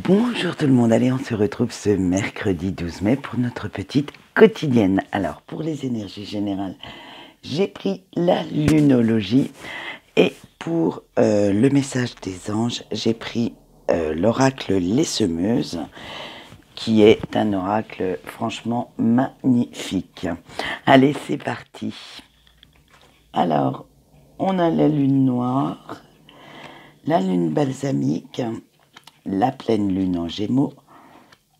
Bonjour tout le monde, allez on se retrouve ce mercredi 12 mai pour notre petite quotidienne. Alors pour les énergies générales, j'ai pris la lunologie et pour le message des anges, j'ai pris l'oracle Les Semeuses qui est un oracle franchement magnifique. Allez c'est parti. Alors on a la lune noire, la lune balsamique, la pleine lune en Gémeaux,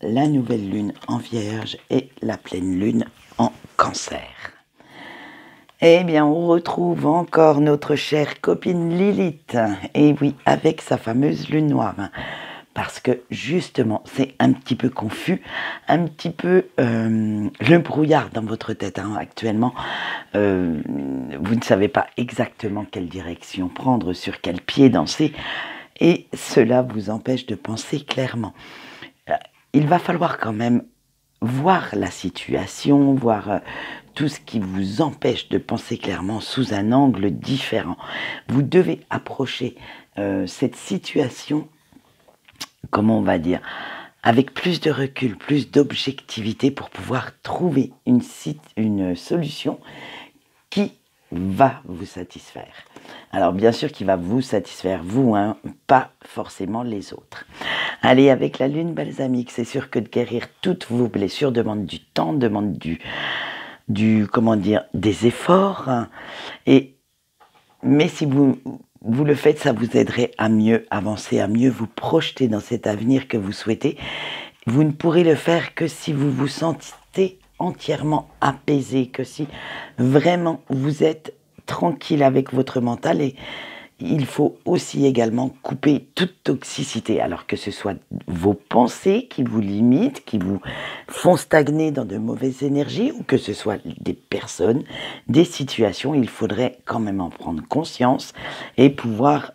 la nouvelle lune en Vierge et la pleine lune en Cancer. Eh bien, on retrouve encore notre chère copine Lilith, et oui, avec sa fameuse lune noire, parce que justement, c'est un petit peu confus, un petit peu le brouillard dans votre tête actuellement. Vous ne savez pas exactement quelle direction prendre, sur quel pied danser, et cela vous empêche de penser clairement. Il va falloir quand même voir la situation, voir tout ce qui vous empêche de penser clairement sous un angle différent. Vous devez approcher cette situation, comment on va dire, avec plus de recul, plus d'objectivité pour pouvoir trouver une solution qui va vous satisfaire. Alors bien sûr qu'il va vous satisfaire vous, pas forcément les autres. Allez, avec la lune balsamique, c'est sûr que de guérir toutes vos blessures demande du temps, demande comment dire, des efforts. Mais si vous le faites, ça vous aiderait à mieux avancer, à mieux vous projeter dans cet avenir que vous souhaitez. Vous ne pourrez le faire que si vous vous sentez entièrement apaisé, que si vraiment vous êtes tranquille avec votre mental. Et il faut aussi également couper toute toxicité, alors que ce soit vos pensées qui vous limitent, qui vous font stagner dans de mauvaises énergies, ou que ce soit des personnes, des situations. Il faudrait quand même en prendre conscience et pouvoir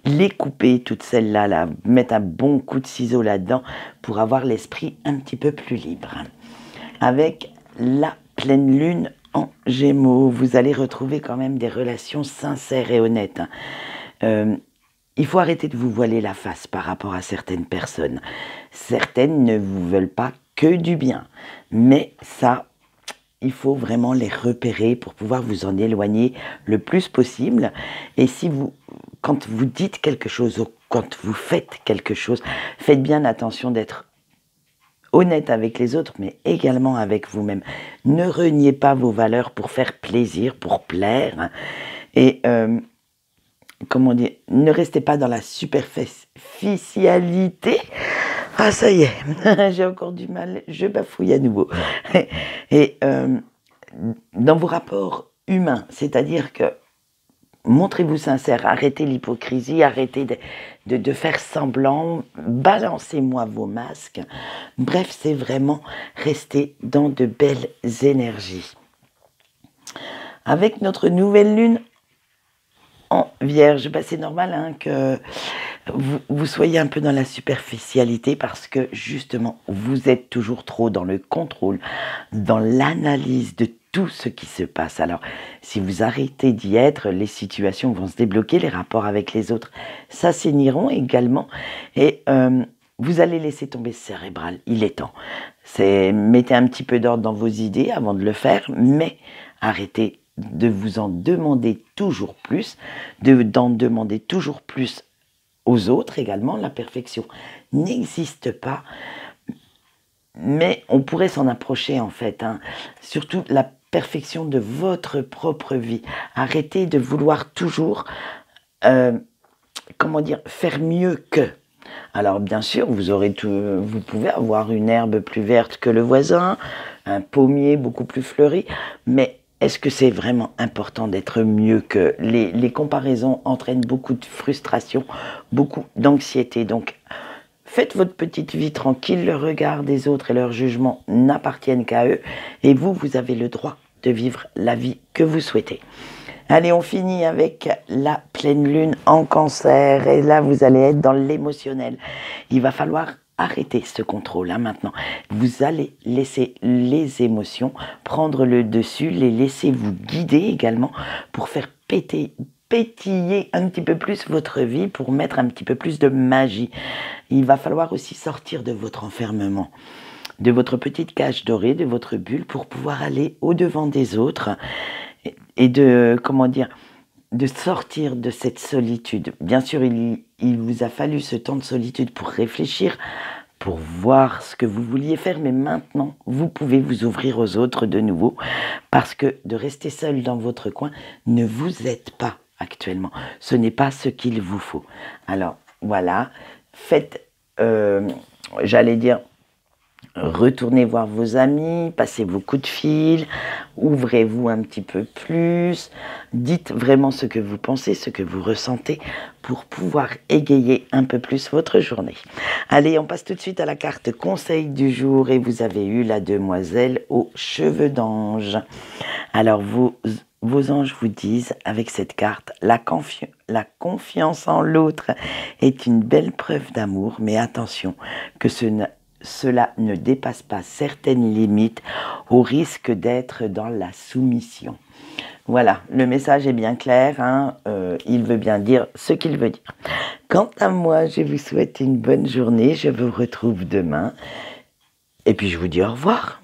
les couper, toutes celles-là, mettre un bon coup de ciseau là-dedans pour avoir l'esprit un petit peu plus libre. Avec la pleine lune en Gémeaux, vous allez retrouver quand même des relations sincères et honnêtes. Il faut arrêter de vous voiler la face par rapport à certaines personnes. Certaines ne vous veulent pas que du bien, mais ça, il faut vraiment les repérer pour pouvoir vous en éloigner le plus possible. Et quand vous dites quelque chose ou quand vous faites quelque chose, faites bien attention d'être honnête avec les autres, mais également avec vous-même. Ne reniez pas vos valeurs pour faire plaisir, pour plaire. Et, comment dire, ne restez pas dans la superficialité. Ah, ça y est, j'ai encore du mal, je bafouille à nouveau. Et dans vos rapports humains, c'est-à-dire que montrez-vous sincère, arrêtez l'hypocrisie, arrêtez de faire semblant, balancez-moi vos masques. Bref, c'est vraiment rester dans de belles énergies. Avec notre nouvelle lune en Vierge, c'est normal que vous soyez un peu dans la superficialité parce que justement, vous êtes toujours trop dans le contrôle, dans l'analyse de tout ce qui se passe. Alors, si vous arrêtez d'y être, les situations vont se débloquer, les rapports avec les autres s'assainiront également et vous allez laisser tomber ce cérébral. Il est temps. Mettez un petit peu d'ordre dans vos idées avant de le faire, mais arrêtez de vous en demander toujours plus, d'en demander toujours plus aux autres également. La perfection n'existe pas, mais on pourrait s'en approcher en fait, surtout la perfection de votre propre vie. Arrêtez de vouloir toujours, comment dire, faire mieux que. Alors bien sûr, vous pouvez avoir une herbe plus verte que le voisin, un pommier beaucoup plus fleuri, mais est-ce que c'est vraiment important d'être mieux que les comparaisons entraînent beaucoup de frustration, beaucoup d'anxiété. Donc, faites votre petite vie tranquille. Le regard des autres et leur jugement n'appartiennent qu'à eux. Et vous avez le droit de vivre la vie que vous souhaitez. Allez, on finit avec la pleine lune en Cancer. Et là, vous allez être dans l'émotionnel. Il va falloir arrêtez ce contrôle maintenant. Vous allez laisser les émotions prendre le dessus, les laisser vous guider également pour faire péter pétiller un petit peu plus votre vie, pour mettre un petit peu plus de magie. Il va falloir aussi sortir de votre enfermement, de votre petite cage dorée, de votre bulle, pour pouvoir aller au-devant des autres et de, comment dire, de sortir de cette solitude. Bien sûr, il vous a fallu ce temps de solitude pour réfléchir, pour voir ce que vous vouliez faire, mais maintenant, vous pouvez vous ouvrir aux autres de nouveau, parce que de rester seul dans votre coin ne vous aide pas actuellement. Ce n'est pas ce qu'il vous faut. Alors, voilà, faites, j'allais dire, retournez voir vos amis, passez vos coups de fil, ouvrez-vous un petit peu plus, dites vraiment ce que vous pensez, ce que vous ressentez, pour pouvoir égayer un peu plus votre journée. Allez, on passe tout de suite à la carte conseil du jour, et vous avez eu la demoiselle aux cheveux d'ange. Alors, vos anges vous disent avec cette carte, la confiance en l'autre est une belle preuve d'amour, mais attention, que cela ne dépasse pas certaines limites, au risque d'être dans la soumission. Voilà, le message est bien clair, hein, il veut bien dire ce qu'il veut dire. Quant à moi, je vous souhaite une bonne journée, je vous retrouve demain, et puis je vous dis au revoir.